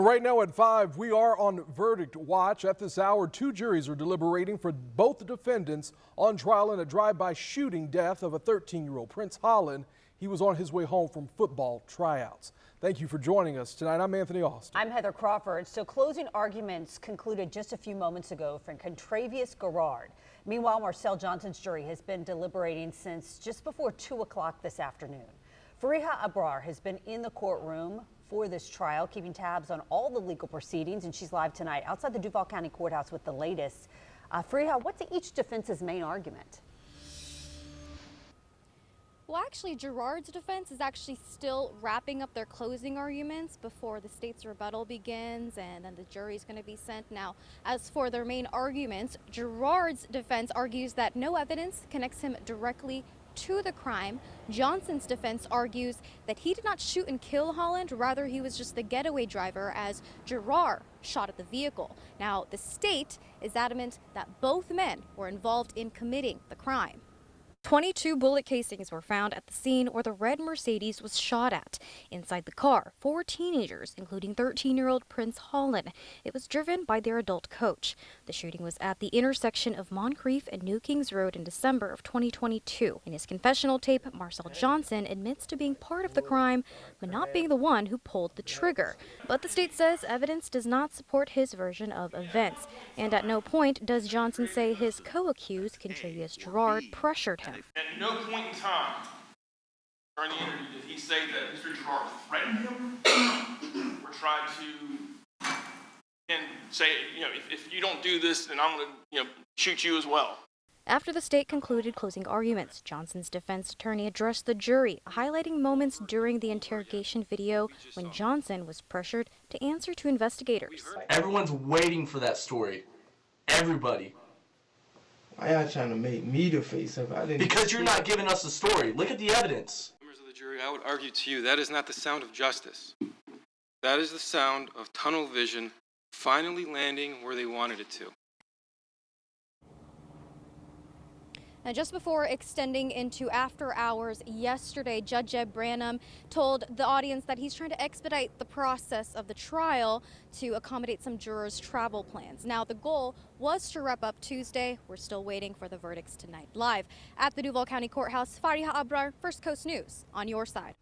Right now at 5, we are on verdict watch. At this hour, 2 juries are deliberating for both the defendants on trial in a drive-by shooting death of a 13-year-old Prince Holland. He was on his way home from football tryouts. Thank you for joining us tonight. I'm Anthony Austin. I'm Heather Crawford. So closing arguments concluded just a few moments ago for Contravious Garrard. Meanwhile, Marcel Johnson's jury has been deliberating since just before 2 o'clock this afternoon. Fariha Abrar has been in the courtroom for this trial, keeping tabs on all the legal proceedings, and she's live tonight outside the Duval County Courthouse with the latest. Fariha, what's each defense's main argument? Well, actually, Garrard's defense is actually still wrapping up their closing arguments before the state's rebuttal begins, and then the jury's going to be sent. Now, as for their main arguments, Garrard's defense argues that no evidence connects him directly to the crime. Johnson's defense argues that he did not shoot and kill Holland, rather he was just the getaway driver as Garrard shot at the vehicle. Now, the state is adamant that both men were involved in committing the crime. 22 bullet casings were found at the scene where the red Mercedes was shot at. Inside the car, 4 teenagers, including 13-year-old Prince Holland. It was driven by their adult coach. The shooting was at the intersection of Moncrief and New Kings Road in December of 2022. In his confessional tape, Marcel Johnson admits to being part of the crime, but not being the one who pulled the trigger. But the state says evidence does not support his version of events. And at no point does Johnson say his co-accused, Contravious Garrard, pressured him. At no point in time during the interview did he say that Mr. Garrard threatened him or tried to and say, if you don't do this, then I'm going to, shoot you as well. After the state concluded closing arguments, Johnson's defense attorney addressed the jury, highlighting moments during the interrogation video when Johnson was pressured to answer to investigators. Everyone's waiting for that story. Everybody. Why y'all trying to make me the face of it? Because you're not giving us the story. Look at the evidence. Members of the jury, I would argue to you that is not the sound of justice. That is the sound of tunnel vision finally landing where they wanted it to. Now, just before extending into after hours yesterday, Judge Jeb Branham told the audience that he's trying to expedite the process of the trial to accommodate some jurors' travel plans. Now, the goal was to wrap up Tuesday. We're still waiting for the verdicts tonight. Live at the Duval County Courthouse, Fariha Abrar, First Coast News, on your side.